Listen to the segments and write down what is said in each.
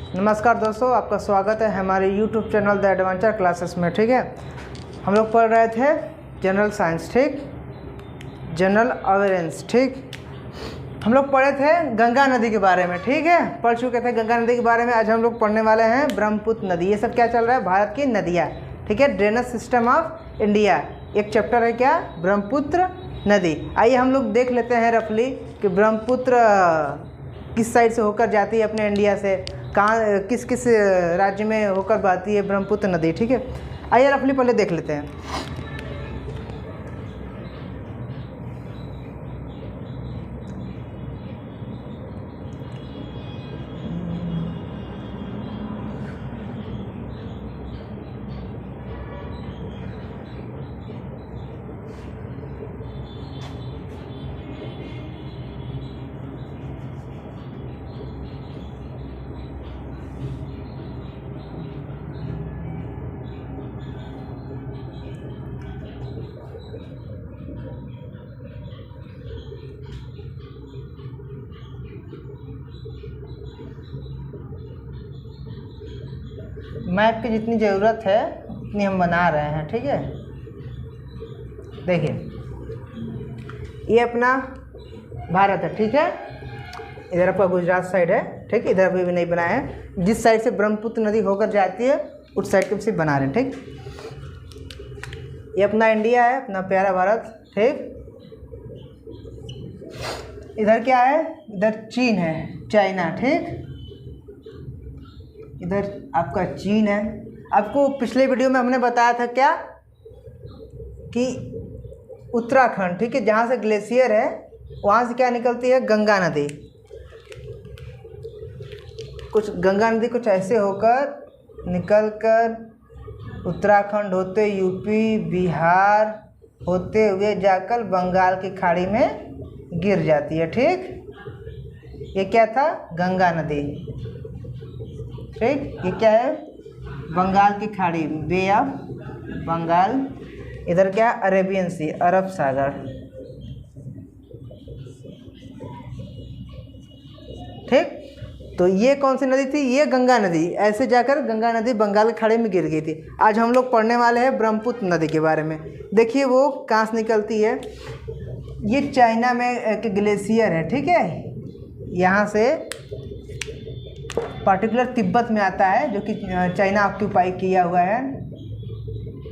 नमस्कार दोस्तों, आपका स्वागत है हमारे YouTube channel the adventure classes में। ठीक है, हम लोग पढ़ रहे थे जनरल साइंस, ठीक, जनरल अवेयरेंस। ठीक, हम लोग पढ़े थे गंगा नदी के बारे में। ठीक है, पढ़ चुके थे गंगा नदी के बारे में। आज हम लोग पढ़ने वाले हैं ब्रह्मपुत्र नदी। ये सब क्या चल रहा है, भारत की नदियाँ। ठीक है, ड्रेनेज सिस्टम ऑफ इंडिया एक चैप्टर है क्या, ब्रह्मपुत्र नदी। आइए हम लोग देख लेते हैं रफली कि ब्रह्मपुत्र किस साइड से होकर जाती है अपने इंडिया से, कहाँ किस किस राज्य में होकर बहती है ब्रह्मपुत्र नदी। ठीक है, आइए रफली पहले देख लेते हैं। मैप की जितनी ज़रूरत है उतनी हम बना रहे हैं। ठीक है, देखिए ये अपना भारत है। ठीक है, इधर आपका गुजरात साइड है। ठीक, इधर भी नहीं बनाया है। जिस साइड से ब्रह्मपुत्र नदी होकर जाती है उस साइड के से बना रहे हैं। ठीक, ये अपना इंडिया है, अपना प्यारा भारत। ठीक, इधर क्या है, इधर चीन है, चाइना। ठीक, इधर आपका चीन है। आपको पिछले वीडियो में हमने बताया था क्या कि उत्तराखंड, ठीक है, जहाँ से ग्लेशियर है वहाँ से क्या निकलती है, गंगा नदी। कुछ गंगा नदी कुछ ऐसे होकर निकलकर उत्तराखंड होते यूपी बिहार होते हुए जाकर बंगाल की खाड़ी में गिर जाती है। ठीक, ये क्या था, गंगा नदी। ठीक, ये क्या है, बंगाल की खाड़ी, बे ऑफ बंगाल। इधर क्या, अरेबियन सी, अरब सागर। ठीक, तो ये कौन सी नदी थी, ये गंगा नदी। ऐसे जाकर गंगा नदी बंगाल की खाड़ी में गिर गई थी। आज हम लोग पढ़ने वाले हैं ब्रह्मपुत्र नदी के बारे में। देखिए वो कहाँ से निकलती है। ये चाइना में एक ग्लेशियर है। ठीक है, यहाँ से पर्टिकुलर तिब्बत में आता है, जो कि चाइना ऑक्यूपाई किया हुआ है।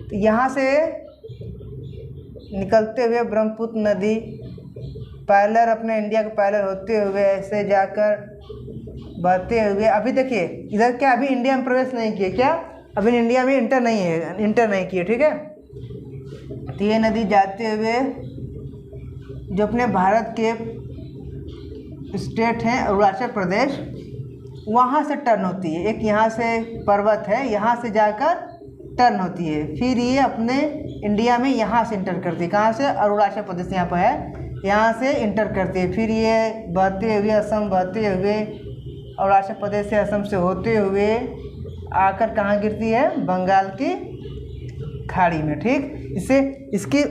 तो यहाँ से निकलते हुए ब्रह्मपुत्र नदी पैरेलल अपने इंडिया के पैरेलल होते हुए ऐसे जाकर बहते हुए, अभी देखिए इधर क्या, अभी इंडिया में प्रवेश नहीं किए क्या, अभी इंडिया में इंटर नहीं किए। ठीक है, तो ये नदी जाते हुए जो अपने भारत के स्टेट हैं अरुणाचल प्रदेश, वहाँ से टर्न होती है। एक यहाँ से पर्वत है, यहाँ से जाकर टर्न होती है, फिर ये अपने इंडिया में यहाँ से इंटर करती है। कहाँ से, अरुणाचल प्रदेश यहाँ पर है, यहाँ से इंटर करती है। फिर ये बहते हुए असम, बहते हुए अरुणाचल प्रदेश से असम से होते हुए आकर कहाँ गिरती है, बंगाल की खाड़ी में। ठीक, इससे इसकी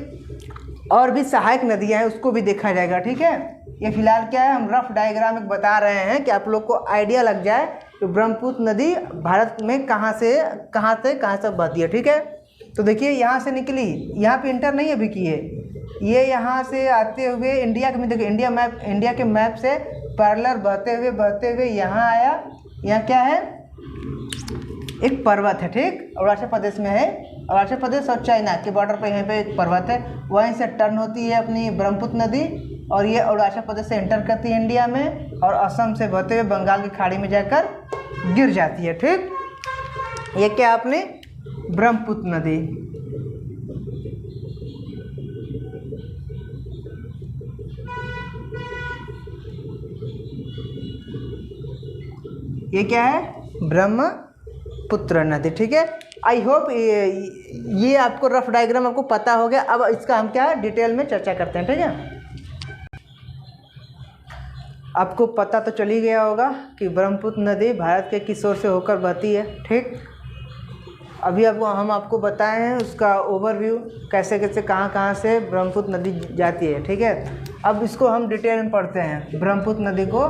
और भी सहायक नदियाँ हैं, उसको भी देखा जाएगा। ठीक है, ये फिलहाल क्या है, हम रफ डायग्राम एक बता रहे हैं कि आप लोग को आइडिया लग जाए कि ब्रह्मपुत्र नदी भारत में कहाँ से बहती है। ठीक है, तो देखिए यहाँ से निकली, यहाँ पे इंटर नहीं अभी की है, ये यहाँ से आते हुए इंडिया के में, देखिए इंडिया के मैप से पैरेलल बहते हुए यहाँ आया। यहाँ क्या है, एक पर्वत है। ठीक, अरुणाचल प्रदेश में है, अरुणाचल प्रदेश और चाइना के बॉर्डर पर यहाँ पे एक पर्वत है, वहीं से टर्न होती है अपनी ब्रह्मपुत्र नदी और ये अरुणाचल प्रदेश से एंटर करती है इंडिया में और असम से बहते हुए बंगाल की खाड़ी में जाकर गिर जाती है। ठीक, ये क्या, अपनी ब्रह्मपुत्र नदी। ये क्या है, ब्रह्मपुत्र नदी। ठीक है, आई होप ये आपको रफ डायग्राम आपको पता हो गया। अब इसका हम क्या डिटेल में चर्चा करते हैं। ठीक है, आपको पता तो चल ही गया होगा कि ब्रह्मपुत्र नदी भारत के किस ओर से होकर बहती है। ठीक, अभी हम आपको बताए हैं उसका ओवरव्यू, कैसे कैसे कहाँ से ब्रह्मपुत्र नदी जाती है। ठीक है, अब इसको हम डिटेल में पढ़ते हैं, ब्रह्मपुत्र नदी को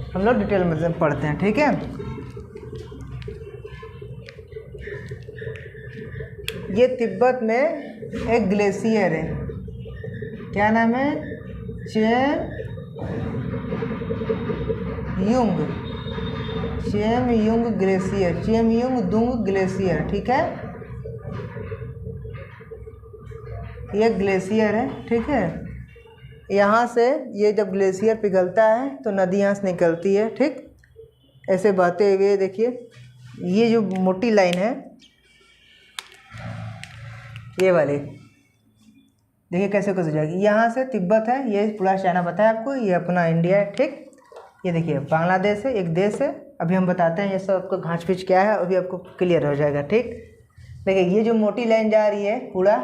हम लोग डिटेल में पढ़ते हैं। ठीक है, ये तिब्बत में एक ग्लेशियर है, क्या नाम है, चेमयुंग ग्लेशियर, चेमयुंगदुंग ग्लेशियर, ठीक है, ये ग्लेशियर है, ठीक है। यहाँ से ये जब ग्लेशियर पिघलता है तो नदी यहाँ से निकलती है, ठीक, ऐसे बहते हुए। देखिए ये जो मोटी लाइन है ये वाली, देखिए कैसे गुजर जाएगी। यहाँ से तिब्बत है, ये पूरा चाइना बताया आपको, ये अपना इंडिया है, ठीक। ये देखिए बांग्लादेश है, एक देश है। अभी हम बताते हैं ये सब आपको घाँच पीछ क्या है, अभी आपको क्लियर हो जाएगा, ठीक। देखिए ये जो मोटी लाइन जा रही है पूरा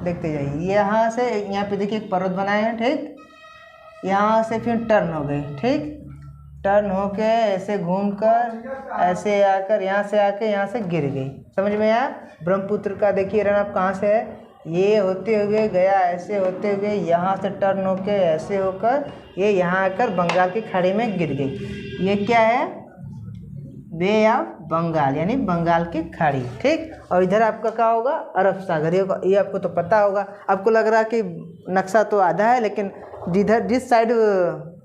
देखते जाइए, यहाँ से यहाँ पे देखिए एक पर्वत बनाए हैं, ठीक, यहाँ से फिर टर्न हो गई, ठीक, टर्न होके ऐसे घूमकर ऐसे आकर यहाँ से गिर गई, समझ में आया। ब्रह्मपुत्र का देखिए रन आप कहाँ से है, ये होते हुए गया, ऐसे होते हुए यहाँ से टर्न होके ऐसे होकर ये यहाँ आकर बंगाल की खाड़ी में गिर गई। ये क्या है, बे ऑफ बंगाल, यानी बंगाल की खाड़ी, ठीक। और इधर आपका क्या होगा, अरब सागर, ये आपको तो पता होगा। आपको लग रहा है कि नक्शा तो आधा है, लेकिन जिस साइड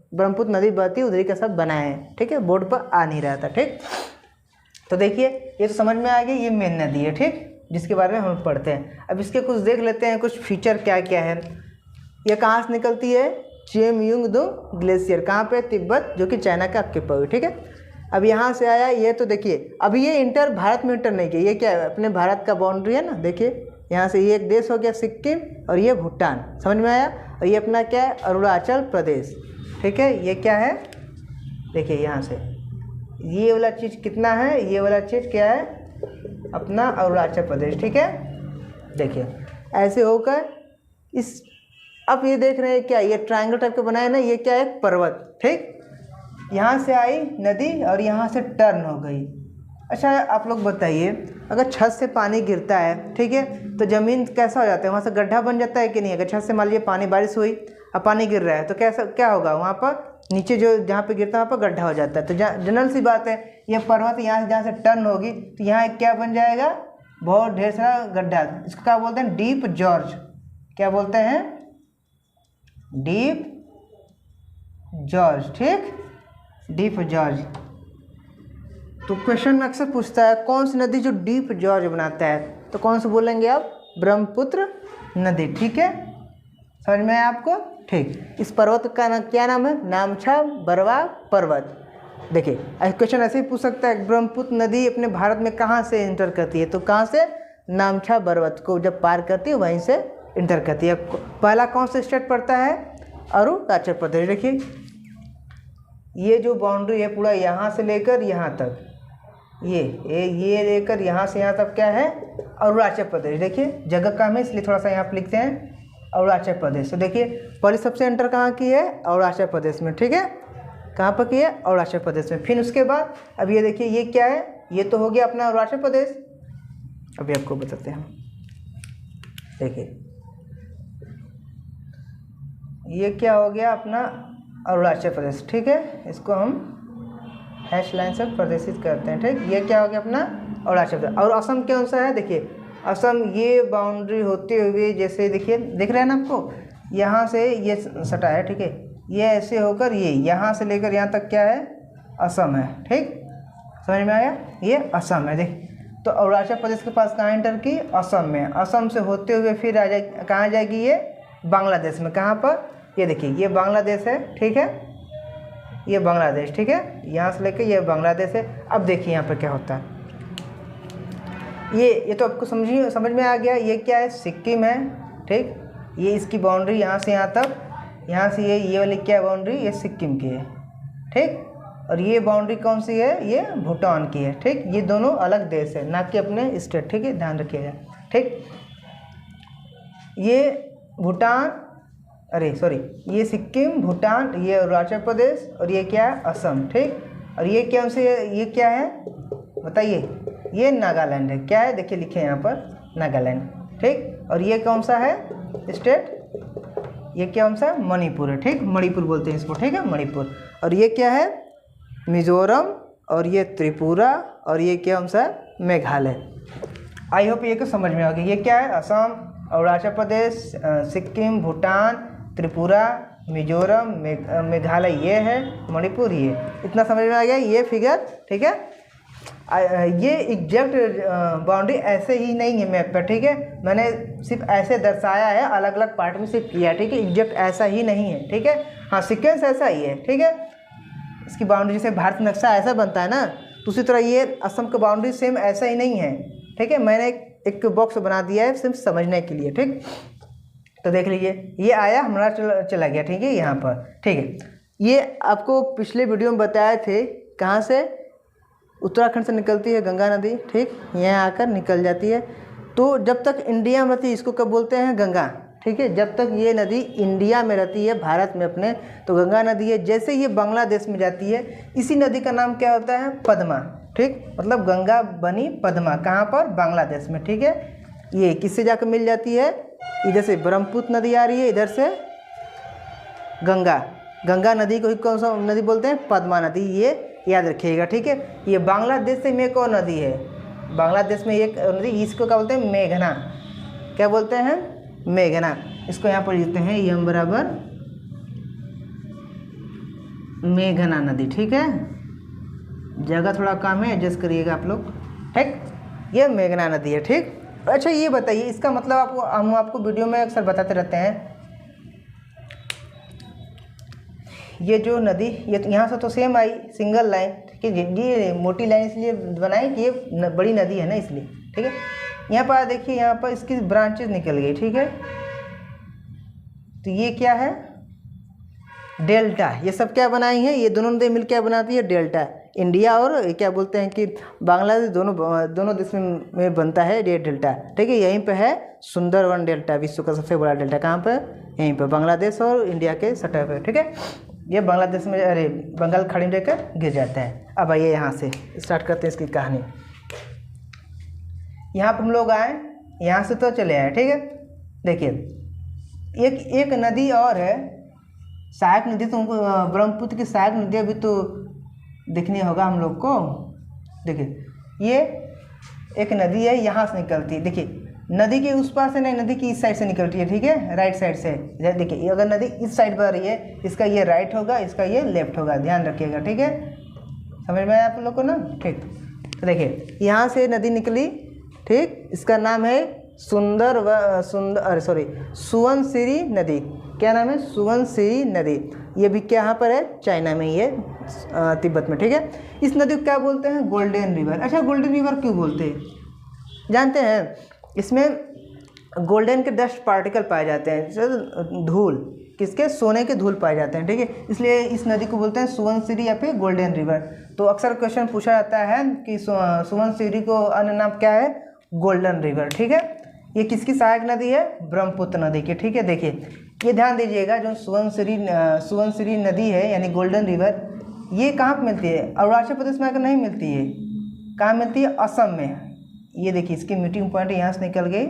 ब्रह्मपुत्र नदी बहती है उधर का सब बनाए हैं, ठीक है, बोर्ड पर आ नहीं रहा था, ठीक। तो देखिए ये तो समझ में आ गया, ये मेन नदी है, ठीक, जिसके बारे में हम पढ़ते हैं। अब इसके कुछ देख लेते हैं, कुछ फीचर क्या क्या है। ये कहाँ से निकलती है, चेमयुंगदुंग ग्लेशियर, कहाँ पे, तिब्बत, जो कि चाइना का अक्के पर, ठीक है। अब यहाँ से आया, ये तो देखिए अभी ये भारत में इंटर नहीं किया, ये क्या है, अपने भारत का बाउंड्री है ना, देखिए यहाँ से ये एक देश हो गया सिक्किम, और ये भूटान, समझ में आया। और ये अपना क्या है, अरुणाचल प्रदेश, ठीक है। ये क्या है, देखिए यहाँ से ये वाला चीज़ कितना है, ये वाला चीज़ क्या है, अपना अरुणाचल प्रदेश, ठीक है। देखिए ऐसे होकर इस, अब ये देख रहे हैं क्या, ये ट्रायंगल टाइप का बनाया ना, ये क्या है, पर्वत, ठीक। यहाँ से आई नदी और यहाँ से टर्न हो गई। अच्छा आप लोग बताइए, अगर छत से पानी गिरता है, ठीक है, तो ज़मीन कैसा हो जाता है, वहाँ से गड्ढा बन जाता है कि नहीं। अगर छत से मान लीजिए पानी, बारिश हुई, अब पानी गिर रहा है, तो कैसा क्या होगा, वहाँ पर नीचे जो जहाँ पे गिरता है वहाँ पर गड्ढा हो जाता है। तो जनरल सी बात है, ये पर्वत यहाँ से जहाँ से टर्न होगी तो यहाँ क्या बन जाएगा, बहुत ढेर सारा गड्ढा। इसको क्या बोलते हैं, डीप जॉर्ज, क्या बोलते हैं, डीप जॉर्ज, ठीक, डीप जॉर्ज। तो क्वेश्चन में अक्सर पूछता है कौन सी नदी जो डीप जॉर्ज बनाता है, तो कौन से बोलेंगे आप, ब्रह्मपुत्र नदी, ठीक है, समझ में आया आपको, ठीक। इस पर्वत का क्या नाम है, नामछा बरवा पर्वत। देखिए क्वेश्चन ऐसे ही पूछ सकता है, ब्रह्मपुत्र नदी अपने भारत में कहाँ से इंटर करती है, तो कहाँ से, नामछा पर्वत को जब पार करती है वहीं से इंटर करती है। पहला कौन सा स्टेट पड़ता है, अरुणाचल प्रदेश। देखिए ये जो बाउंड्री है पूरा यहाँ से लेकर यहाँ तक, ये लेकर यहाँ से यहाँ तक क्या है, अरुणाचल प्रदेश। देखिए जगह कम है इसलिए थोड़ा सा यहाँ पर लिखते हैं अरुणाचल प्रदेश। तो देखिए पहले सबसे एंटर कहाँ की है, अरुणाचल प्रदेश में, ठीक है, कहाँ पर की है, अरुणाचल प्रदेश में। फिर उसके बाद अब ये देखिए ये क्या है, ये तो हो गया अपना अरुणाचल प्रदेश। अभी आपको बताते हैं, देखिए ये क्या हो गया अपना अरुणाचल प्रदेश, ठीक है, इसको हम हैश लाइन से प्रदर्शित करते हैं, ठीक। ये क्या हो गया अपना अरुणाचल प्रदेश। और असम कौन सा है, देखिए असम ये बाउंड्री होते हुए जैसे देखिए, दिख रहा है ना आपको, यहाँ से ये सटा है, ठीक है, ये ऐसे होकर ये यहाँ से लेकर यहाँ तक क्या है, असम है, ठीक, समझ में आया, ये असम है। देख तो अरुणाचल प्रदेश के पास कहाँ एंटर की, असम में, असम से होते हुए फिर आ जाए कहाँ जाएगी, ये बांग्लादेश में। कहाँ पर, ये देखिए ये बांग्लादेश है, ठीक है, ये बांग्लादेश, ठीक है, यहाँ से लेकर ये बांग्लादेश है। अब देखिए यहाँ पर क्या होता है, ये तो आपको समझ में आ गया। ये क्या है, सिक्किम है, ठीक, ये इसकी बाउंड्री यहाँ से यहाँ तक, यहाँ से ये वाली क्या बाउंड्री, ये सिक्किम की है, ठीक। और ये बाउंड्री कौन सी है, ये भूटान की है, ठीक। ये दोनों अलग देश है, ना कि अपने स्टेट, ठीक है, ध्यान रखिएगा, ठीक। ये भूटान, अरे सॉरी, ये सिक्किम, भूटान, ये अरुणाचल प्रदेश, और ये क्या है, असम, ठीक। और ये कौन से, ये क्या है बताइए, ये नागालैंड है, क्या है, देखिए लिखे यहाँ पर नागालैंड, ठीक। और ये कौन सा है स्टेट, ये कौन सा, मणिपुर है, ठीक, मणिपुर बोलते हैं इसको, ठीक है, मणिपुर। और ये क्या है, मिजोरम, और ये त्रिपुरा, और ये कौन सा, मेघालय, आई होप ये को समझ में आ गया। ये क्या है, असम, अरुणाचल प्रदेश, सिक्किम, भूटान, त्रिपुरा, मिजोरम, मेघालय ये है, मणिपुर ये। इतना समझ में आ गया ये फिगर, ठीक है। ये एग्जैक्ट बाउंड्री ऐसे ही नहीं है मैप पर, ठीक है, मैंने सिर्फ ऐसे दर्शाया है, अलग अलग पार्ट में सिर्फ किया है, ठीक है, एग्जैक्ट ऐसा ही नहीं है, ठीक है। हाँ, सीक्वेंस ऐसा ही है, ठीक है। इसकी बाउंड्री जैसे भारत नक्शा ऐसा बनता है ना, तो उसी तरह ये असम का बाउंड्री सेम ऐसा ही नहीं है, ठीक है। मैंने एक बॉक्स बना दिया है सिर्फ समझने के लिए, ठीक। तो देख लीजिए, ये आया हमारा चला गया, ठीक है, यहाँ पर, ठीक है। ये आपको पिछले वीडियो में बताए थे, कहाँ से, उत्तराखंड से निकलती है गंगा नदी, ठीक, यहाँ आकर निकल जाती है। तो जब तक इंडिया में रहती है इसको कब बोलते हैं, गंगा, ठीक है। जब तक ये नदी इंडिया में रहती है, भारत में अपने, तो गंगा नदी है। जैसे ये बांग्लादेश में जाती है, इसी नदी का नाम क्या होता है, पद्मा, ठीक, मतलब गंगा बनी पद्मा, कहाँ पर, बांग्लादेश में, ठीक है। ये किससे जाकर मिल जाती है, इधर से ब्रह्मपुत्र नदी आ रही है, इधर से गंगा नदी को कौन सा नदी बोलते हैं, पद्मा नदी, ये याद रखिएगा, ठीक है। ये बांग्लादेश से में कौन नदी है, बांग्लादेश में एक नदी, इसको क्या बोलते हैं, मेघना, क्या बोलते हैं, मेघना। इसको यहाँ पर लिखते हैं यम बराबर मेघना नदी, ठीक है। जगह थोड़ा कम है, एडजस्ट करिएगा आप लोग, ठीक। ये मेघना नदी है, ठीक। अच्छा ये बताइए, इसका मतलब हम आपको वीडियो में अक्सर बताते रहते हैं, ये जो नदी, ये तो यहाँ से तो सेम आई सिंगल लाइन, ठीक है। ये मोटी लाइन इसलिए बनाई कि ये बड़ी नदी है ना, इसलिए, ठीक है। यहाँ पर देखिए, यहाँ पर इसकी ब्रांचेस निकल गई, ठीक है। तो ये क्या है, डेल्टा। ये सब क्या बनाई है, ये दोनों नदी मिल क्या बनाती है, डेल्टा। इंडिया और क्या बोलते हैं कि बांग्लादेश, दोनों देश में बनता है ये डेल्टा, ठीक है। यहीं पे है सुंदरवन डेल्टा, विश्व का सबसे बड़ा डेल्टा, कहाँ पर, यहीं पर, बांग्लादेश और इंडिया के सतह पे, ठीक है। ये बांग्लादेश में, अरे बंगाल खाड़ी में रहकर गिर जाता है। अब आइए यहाँ से स्टार्ट करते हैं इसकी कहानी। यहाँ पर हम लोग आए, यहाँ से तो चले आए, ठीक है। देखिए, एक नदी और है, सहायक नदी, तो उनको ब्रह्मपुत्र की सहायक नदी अभी तो दिखनी होगा हम लोग को। देखिए, ये एक नदी है, यहाँ से निकलती है, देखिए नदी के उस पार से नहीं, नदी की इस साइड से निकलती है, ठीक है, राइट साइड से। देखिए, अगर नदी इस साइड पर रही है, इसका ये राइट होगा, इसका ये लेफ्ट होगा, ध्यान रखिएगा, ठीक है। समझ में आया आप लोग को ना, ठीक। तो देखिए, यहाँ से नदी निकली, ठीक, इसका नाम है सुवनसिरी नदी। क्या नाम है, सुवनसिरी नदी। ये भी क्या, यहाँ पर है, चाइना में, ये तिब्बत में, ठीक है। इस नदी को क्या बोलते हैं, गोल्डन रिवर। अच्छा, गोल्डन रिवर क्यों बोलते हैं, जानते हैं, इसमें गोल्डन के डस्ट पार्टिकल पाए जाते हैं, जैसे धूल, किसके, सोने के धूल पाए जाते हैं, ठीक है। इसलिए इस नदी को बोलते हैं सुवनसिरी या फिर गोल्डन रिवर। तो अक्सर क्वेश्चन पूछा जाता है कि सुवनसिरी को अन्य नाम क्या है, गोल्डन रिवर, ठीक है। ये किसकी सहायक नदी है, ब्रह्मपुत्र नदी की, ठीक है। देखिए, ये ध्यान दीजिएगा, जो सुवनसिरी नदी है यानी गोल्डन रिवर, ये कहाँ पर मिलती है, अरुणाचल प्रदेश में आकर नहीं मिलती है, कहाँ मिलती है, असम में। ये देखिए, इसकी मीटिंग पॉइंट यहाँ से निकल गई,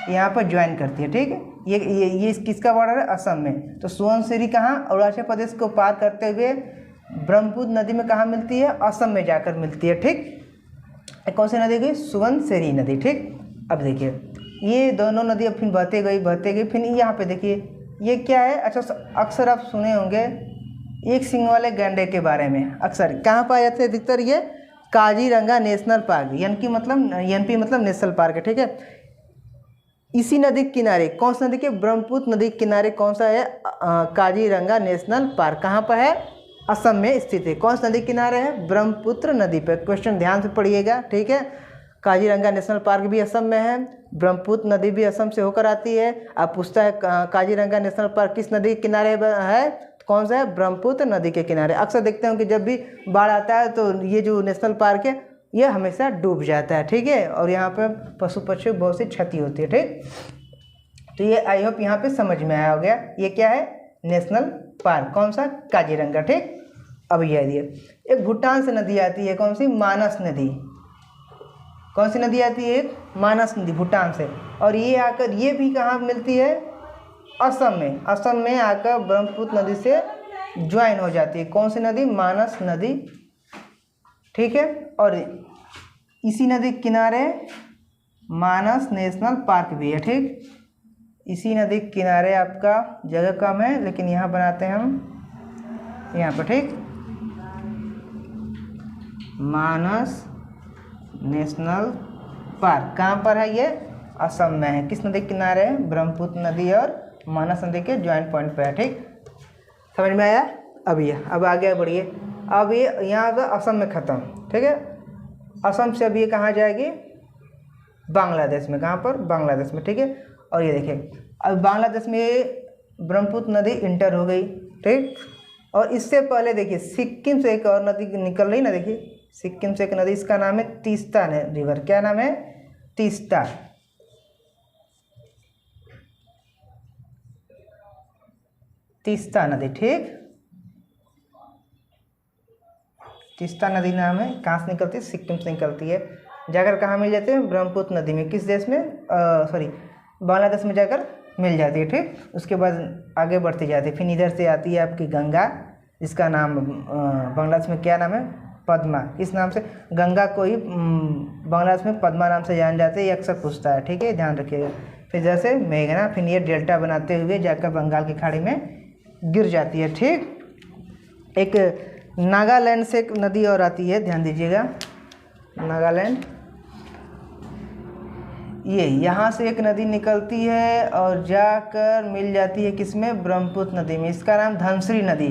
यहाँ पर ज्वाइन करती है, ठीक है। ये किसका बॉर्डर है, असम में। तो सुवनसिरी कहाँ, अरुणाचल प्रदेश को पार करते हुए ब्रह्मपुत्र नदी में कहाँ मिलती है, असम में जाकर मिलती है, ठीक। कौन सी नदी गई, सुवनसिरी नदी, ठीक। अब देखिए, ये दोनों नदी अब फिर बहते गई, फिर यहाँ पे देखिए, ये क्या है। अच्छा, अक्सर आप सुने होंगे एक सींग वाले गैंडे के बारे में, अक्सर कहाँ पाए जाते हैं अधिकतर, ये काजीरंगा नेशनल पार्क, एनपी मतलब नेशनल पार्क है, ठीक है। इसी नदी के किनारे, कौन सी नदी के, ब्रह्मपुत्र नदी के किनारे कौन सा है, काजीरंगा नेशनल पार्क, कहाँ पर है, असम में स्थित है। कौन सी नदी के किनारे है, ब्रह्मपुत्र नदी पर। क्वेश्चन ध्यान से पढ़िएगा, ठीक है। काजीरंगा नेशनल पार्क भी असम में है, ब्रह्मपुत्र नदी भी असम से होकर आती है। अब पूछता है काजीरंगा नेशनल पार्क किस नदी के किनारे है, कौन सा है, ब्रह्मपुत्र नदी के किनारे। अक्सर देखते हैं कि जब भी बाढ़ आता है तो ये जो नेशनल पार्क है ये हमेशा डूब जाता है, ठीक है। और यहाँ पे पशु पक्षियों को बहुत सी क्षति होती है, ठीक। तो ये आई होप यहाँ पे समझ में आया हो गया, ये क्या है, नेशनल पार्क, कौन सा, काजीरंगा, ठीक। अब ये एक भूटान से नदी आती है, कौन सी, मानस नदी। कौन सी नदी आती है, एक मानस नदी, भूटान से। और ये आकर, ये भी कहाँ मिलती है, असम में आकर ब्रह्मपुत्र नदी से ज्वाइन हो जाती है। कौन सी नदी, मानस नदी, ठीक है। और इसी नदी के किनारे मानस नेशनल पार्क भी है। ठीक, इसी नदी के किनारे आपका जगह कम है, लेकिन यहाँ बनाते हैं हम यहाँ पर। ठीक, मानस नेशनल पार्क कहाँ पर है? ये असम में है। किस नदी के किनारे है? ब्रह्मपुत्र नदी और मानस नदी के ज्वाइंट पॉइंट पे है। ठीक, समझ में आया? अब आगे बढ़िए। अब ये यहाँ का असम में ख़त्म। ठीक है, असम से अब ये कहाँ जाएगी? बांग्लादेश में। कहाँ पर? बांग्लादेश में। ठीक है, और ये देखिए अब बांग्लादेश में ये ब्रह्मपुत्र नदी इंटर हो गई। ठीक, और इससे पहले देखिए सिक्किम से एक और नदी निकल रही ना, देखिए सिक्किम से एक नदी, इसका नाम है तीस्ता रिवर। क्या नाम है? तीस्ता। तीस्ता नदी। ठीक, तीस्ता नदी नाम है। कहाँ से निकलती है? सिक्किम से निकलती है। जाकर कहाँ मिल जाते हैं? ब्रह्मपुत्र नदी में। किस देश में? बांग्लादेश में जाकर मिल जाती है। ठीक, उसके बाद आगे बढ़ती जाती है। फिर इधर से आती है आपकी गंगा, जिसका नाम बांग्लादेश में क्या नाम है? पद्मा। इस नाम से गंगा को ही बांग्लादेश में पद्मा नाम से जान जाते हैं। ये अक्सर पूछता है। ठीक है, ध्यान रखिएगा। फिर जैसे मेघना, फिर ये डेल्टा बनाते हुए जाकर बंगाल की खाड़ी में गिर जाती है। ठीक, एक नागालैंड से एक नदी और आती है, ध्यान दीजिएगा। नागालैंड, ये यहाँ से एक नदी निकलती है और जाकर मिल जाती है किसमें? ब्रह्मपुत्र नदी में। इसका नाम धनश्री नदी।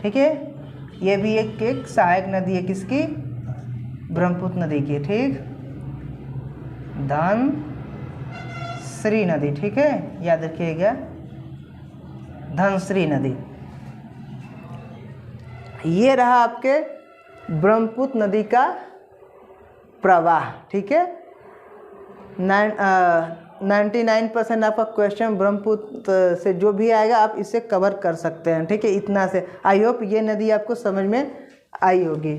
ठीक है, ये भी एक सहायक नदी है किसकी? ब्रह्मपुत्र नदी की। ठीक, धनश्री नदी। ठीक है, याद रखिएगा, धनश्री नदी। ये रहा आपके ब्रह्मपुत्र नदी का प्रवाह। ठीक है, 99% आपका क्वेश्चन ब्रह्मपुत्र से जो भी आएगा आप इसे कवर कर सकते हैं। ठीक है, इतना से आई होप ये नदी आपको समझ में आई होगी।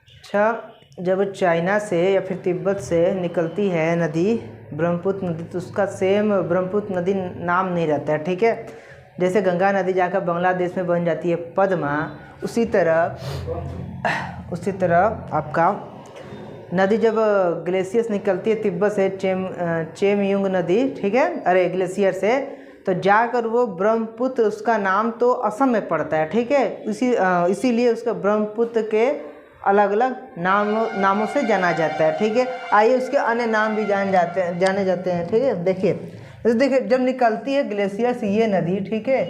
अच्छा, जब चाइना से या फिर तिब्बत से निकलती है नदी ब्रह्मपुत्र नदी, तो उसका सेम ब्रह्मपुत्र नदी नाम नहीं रहता है। ठीक है, जैसे गंगा नदी जाकर बांग्लादेश में बन जाती है पद्मा, उसी तरह आपका नदी जब ग्लेशियर से निकलती है तिब्बत से, चेमयुंग नदी। ठीक है, अरे ग्लेशियर से, तो जाकर वो ब्रह्मपुत्र, उसका नाम तो असम में पड़ता है। ठीक है, इसीलिए उसका ब्रह्मपुत्र के अलग अलग नामों से जाना जाता है। ठीक है, आइए उसके अन्य नाम भी जाने जाते हैं। ठीक है, देखिए जब निकलती है ग्लेशियर से ये नदी, ठीक है,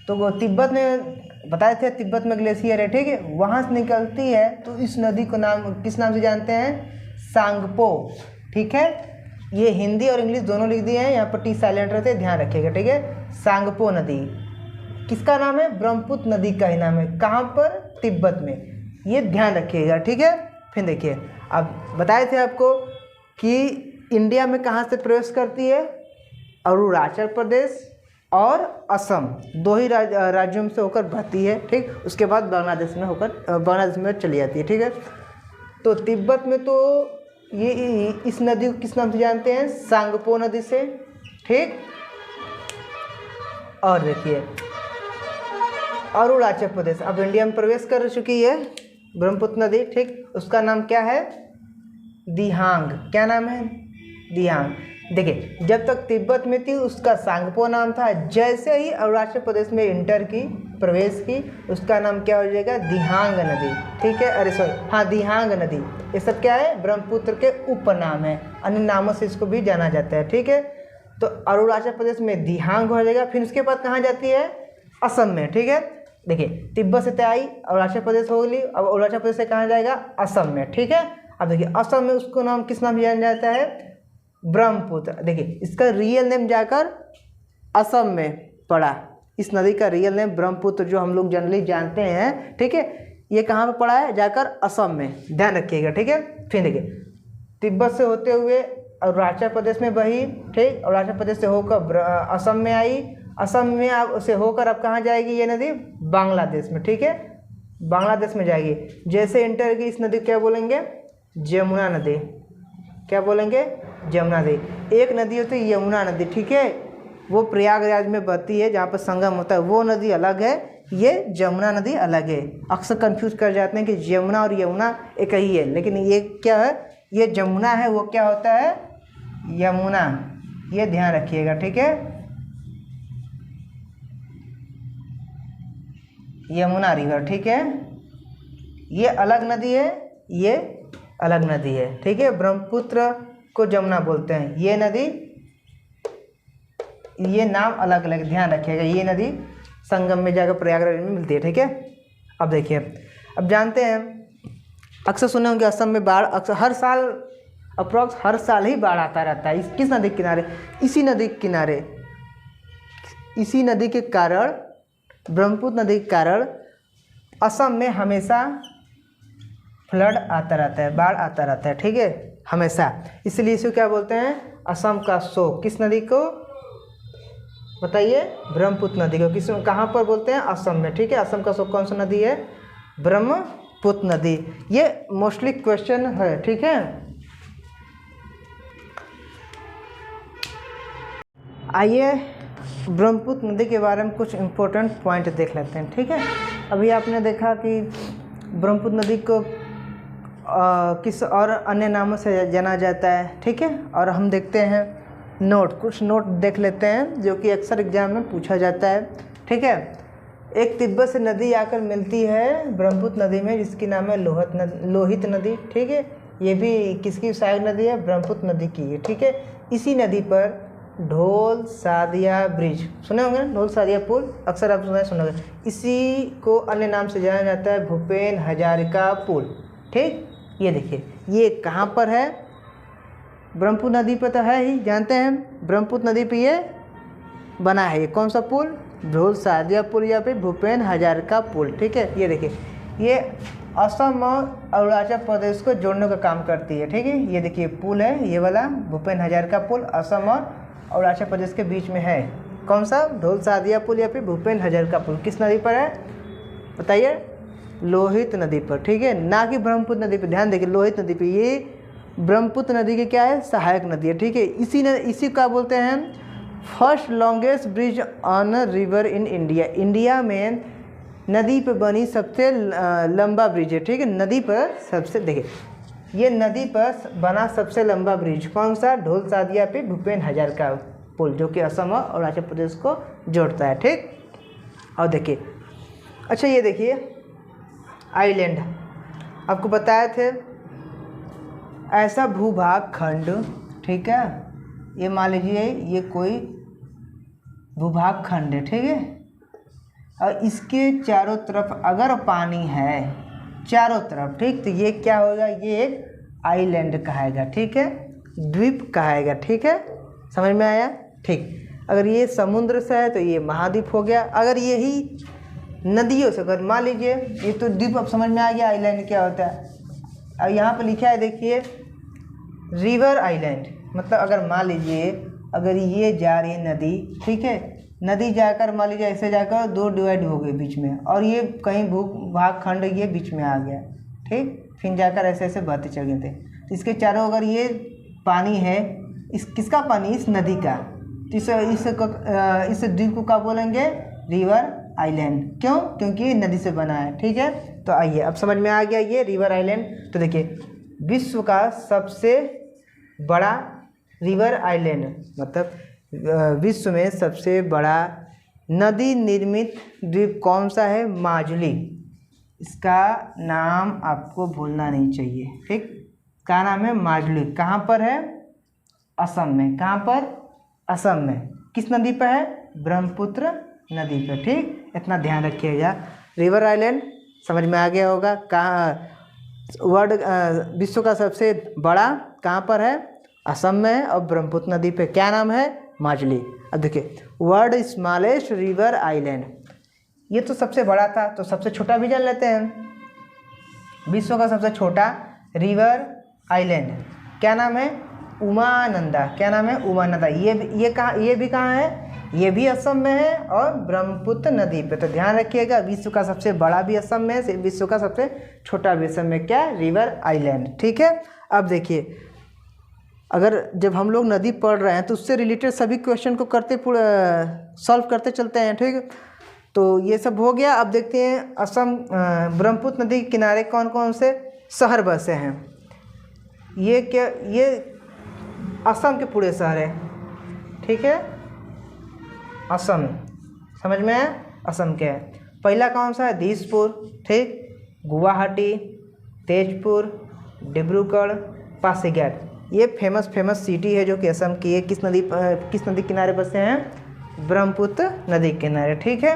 तो वो तिब्बत में बताए थे, तिब्बत में ग्लेशियर है। ठीक है, वहाँ से निकलती है, तो इस नदी को किस नाम से जानते हैं? सांगपो। ठीक है, ये हिंदी और इंग्लिश दोनों लिख दिए हैं, यहाँ पर टी साइलेंट रहते हैं, ध्यान रखिएगा। ठीक है, सांगपो नदी किसका नाम है? ब्रह्मपुत्र नदी का ही नाम है। कहाँ पर? तिब्बत में। ये ध्यान रखिएगा। ठीक है, फिर देखिए अब बताए थे आपको कि इंडिया में कहाँ से प्रवेश करती है? अरुणाचल प्रदेश और असम, दो ही राज्यों में से होकर बहती है। ठीक, उसके बाद बांग्लादेश में चली जाती है। ठीक है, तो तिब्बत में तो ये इस नदी को किस नाम से जानते हैं? सांगपो नदी से। ठीक, और देखिए अरुणाचल प्रदेश अब इंडिया में प्रवेश कर चुकी है ब्रह्मपुत्र नदी। ठीक, उसका नाम क्या है? दिहांग। क्या नाम है? दिहांग। देखिए जब तक तिब्बत में थी उसका सांगपो नाम था, जैसे ही अरुणाचल प्रदेश में इंटर की, प्रवेश की, उसका नाम क्या हो जाएगा? दिहांग नदी। ठीक है, अरे सॉरी, हाँ दिहांग नदी। ये सब क्या है? ब्रह्मपुत्र के उपनाम है, अन्य नामों से इसको भी जाना जाता है। ठीक है, तो अरुणाचल प्रदेश में दिहांग हो जाएगा। फिर उसके बाद कहाँ जाती है? असम में। ठीक है, देखिए तिब्बत से आई, अरुणाचल प्रदेश हो गई, अब अरुणाचल प्रदेश से कहाँ जाएगा? असम में। ठीक है, अब देखिए असम में उसको नाम किस नाम से जाना जाता है? ब्रह्मपुत्र। देखिए इसका रियल नेम जाकर असम में पड़ा, इस नदी का रियल नेम ब्रह्मपुत्र जो हम लोग जनरली जानते हैं। ठीक है, ये कहाँ पे पड़ा है? जाकर असम में, ध्यान रखिएगा। ठीक है, फिर देखिए तिब्बत से होते हुए अरुणाचल प्रदेश में बही। ठीक, अरुणाचल प्रदेश से होकर असम में आई, असम में से होकर अब कहाँ जाएगी ये नदी? बांग्लादेश में। ठीक है, बांग्लादेश में जाएगी। जैसे इंटर की इस नदी क्या बोलेंगे? जमुना नदी। क्या बोलेंगे? जमुना नदी। एक नदी होती है यमुना नदी। ठीक है, वो प्रयागराज में बहती है, जहाँ पर संगम होता है, वो नदी अलग है। ये जमुना नदी अलग है। अक्सर कंफ्यूज कर जाते हैं कि यमुना और यमुना एक ही है, लेकिन ये क्या है, ये जमुना है, वो क्या होता है यमुना, ये ध्यान रखिएगा, ठीक है। यमुना रिवर, ठीक है, ये अलग नदी है, ये अलग नदी है, ठीक है। ब्रह्मपुत्र को जमुना बोलते हैं, ये नदी, ये नाम अलग अलग, ध्यान रखिएगा। ये नदी संगम में जाकर प्रयागराज में मिलती है, ठीक है। अब देखिए, अब जानते हैं, अक्सर सुने होंगे असम में बाढ़ अक्सर हर साल, अप्रॉक्स हर साल ही बाढ़ आता रहता है। किस नदी के किनारे, इसी नदी के किनारे, इसी नदी के कारण, ब्रह्मपुत्र नदी के कारण असम में हमेशा फ्लड आता रहता है, बाढ़ आता रहता है, ठीक है, हमेशा। इसलिए इसे क्या बोलते हैं, असम का शोक। किस नदी को बताइए, ब्रह्मपुत्र नदी को। किस, कहाँ पर बोलते हैं, असम में, ठीक है। असम का शोक कौन सा नदी है, ब्रह्मपुत्र नदी। ये मोस्टली क्वेश्चन है, ठीक है। आइए ब्रह्मपुत्र नदी के बारे में कुछ इम्पोर्टेंट पॉइंट देख लेते हैं, ठीक है। अभी आपने देखा कि ब्रह्मपुत्र नदी को किस और अन्य नामों से जाना जाता है, ठीक है। और हम देखते हैं नोट, कुछ नोट देख लेते हैं जो कि अक्सर एग्जाम में पूछा जाता है, ठीक है। एक तिब्बत से नदी आकर मिलती है ब्रह्मपुत्र नदी में, जिसकी नाम है लोहित नदी, ठीक है। ये भी किसकी सहायक नदी है, ब्रह्मपुत्र नदी की है, ठीक है। इसी नदी पर ढोल सादिया ब्रिज सुने होंगे ना, ढोल सादिया पुल अक्सर आप सुने। इसी को अन्य नाम से जाना जाता है भूपेन हजारिका पुल, ठीक। ये देखिए, ये कहाँ पर है, ब्रह्मपुत्र नदी पर तो है ही, जानते हैं, ब्रह्मपुत्र नदी पे ये बना है। ये कौन सा पुल, ढोल सादिया पुल या फिर भूपेन हजारिका पुल, ठीक है। ये देखिए, ये असम और अरुणाचल प्रदेश को जोड़ने का काम करती है, ठीक है। ये देखिए पुल है, ये वाला भूपेन हजारिका पुल असम और अरुणाचल प्रदेश के बीच में है। कौन सा, ढोल सादिया पुल या फिर भूपेन हजारिका पुल। किस नदी पर है बताइए, लोहित नदी पर, ठीक है, ना कि ब्रह्मपुत्र नदी पर। ध्यान देखिए, लोहित नदी पर, ये ब्रह्मपुत्र नदी के क्या है, सहायक नदी है, ठीक है। इसी का बोलते हैं first longest bridge on river in India. India में नदी पर बनी सबसे लंबा ब्रिज है, ठीक है। नदी पर सबसे, देखिए ये नदी पर बना सबसे लंबा ब्रिज कौन सा, ढोल सादिया पे भूपेन हजारिका पुल, जो कि असम और अरुणाचल प्रदेश को जोड़ता है, ठीक। और देखिए, अच्छा ये देखिए आइलैंड, आपको बताए थे ऐसा भूभाग खंड, ठीक है। ये मान लीजिए ये कोई भूभाग खंड है, ठीक है, और इसके चारों तरफ अगर पानी है, चारों तरफ, ठीक, तो ये क्या होगा, ये एक आइलैंड कहेगा, ठीक है, द्वीप कहेगा, ठीक है। समझ में आया, ठीक। अगर ये समुद्र से है तो ये महाद्वीप हो गया। अगर यही नदियों से, अगर मान लीजिए ये तो द्वीप, अब समझ में आ गया आइलैंड क्या होता है। अब यहाँ पे लिखा है देखिए रिवर आइलैंड, मतलब अगर मान लीजिए अगर ये जा रही है नदी, ठीक है, नदी जाकर मान लीजिए ऐसे जाकर दो डिवाइड हो गए बीच में, और ये कहीं भूभाग खंड ये बीच में आ गया, ठीक, फिर जाकर ऐसे ऐसे बहते चल गए थे। तो इसके चारों अगर ये पानी है, इस किसका पानी, इस नदी का, तो इस द्वीप को क्या बोलेंगे, रिवर आइलैंड। क्यों, क्योंकि ये नदी से बना है, ठीक है। तो आइए अब समझ में आ गया ये रिवर आइलैंड। तो देखिए, विश्व का सबसे बड़ा रिवर आइलैंड, मतलब विश्व में सबसे बड़ा नदी निर्मित द्वीप कौन सा है, माजुली। इसका नाम आपको भूलना नहीं चाहिए, ठीक, क्या नाम है, माजुली। कहाँ पर है, असम में। कहाँ पर, असम में। किस नदी पर है, ब्रह्मपुत्र नदी पर, ठीक। इतना ध्यान रखिएगा। रिवर आइलैंड समझ में आ गया होगा। कहाँ विश्व का सबसे बड़ा कहाँ पर है, असम में है, और ब्रह्मपुत्र नदी पे क्या नाम है, माजुली। अब देखिए, वर्ल्ड स्मॉलेस्ट रिवर आइलैंड, ये तो सबसे बड़ा था, तो सबसे छोटा भी जान लेते हैं। विश्व का सबसे छोटा रिवर आइलैंड क्या नाम है, उमानंदा। क्या नाम है, उमानंदा। ये कहाँ, ये भी कहाँ है, ये भी असम में है और ब्रह्मपुत्र नदी पे। तो ध्यान रखिएगा, विश्व का सबसे बड़ा भी असम में है, विश्व का सबसे छोटा भी असम में, क्या, रिवर आइलैंड, ठीक है। अब देखिए, अगर जब हम लोग नदी पढ़ रहे हैं तो उससे रिलेटेड सभी क्वेश्चन को करते सॉल्व करते चलते हैं, ठीक। तो ये सब हो गया। अब देखते हैं असम ब्रह्मपुत्र नदी के किनारे कौन कौन से शहर बसे हैं। ये क्या, ये असम के पूरे शहर है, ठीक है, असम, समझ में है, असम के है। पहला कौन सा है, दिसपुर, ठीक, गुवाहाटी, तेजपुर, डिब्रूगढ़, पासीघाट। ये फेमस सिटी है जो कि असम की है। किस नदी किनारे बसे हैं, ब्रह्मपुत्र नदी के किनारे, ठीक है।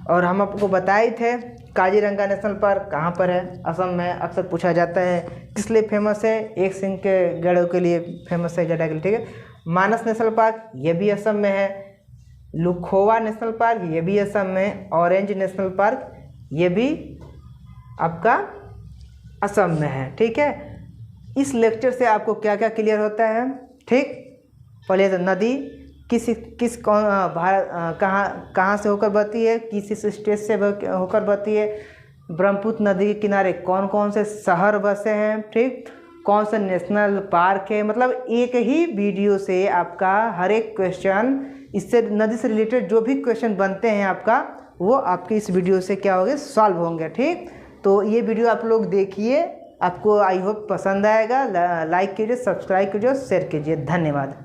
और हम आपको बताए थे काजीरंगा नेशनल पार्क कहाँ पर है, असम में। अक्सर पूछा जाता है किस लिए फेमस है, एक सिंह के गढ़ों के लिए फेमस है, जटा के लिए, ठीक है। मानस नेशनल पार्क ये भी असम में है। लुखोवा नेशनल पार्क ये भी असम में। ऑरेंज नेशनल पार्क ये भी आपका असम में है, ठीक है। इस लेक्चर से आपको क्या क्या क्लियर होता है, ठीक। पहले तो नदी किस कौन भारत कहाँ से होकर बहती है, किस स्टेट से होकर बहती है। ब्रह्मपुत्र नदी के किनारे कौन कौन से शहर बसे हैं, ठीक, कौन सा नेशनल पार्क है। मतलब एक ही वीडियो से आपका हर एक क्वेश्चन, इससे नदी से रिलेटेड जो भी क्वेश्चन बनते हैं आपका, वो आपके इस वीडियो से क्या होंगे, सॉल्व होंगे, ठीक। तो ये वीडियो आप लोग देखिए, आपको आई होप पसंद आएगा। लाइक कीजिए, सब्सक्राइब कीजिए, शेयर कीजिए। धन्यवाद।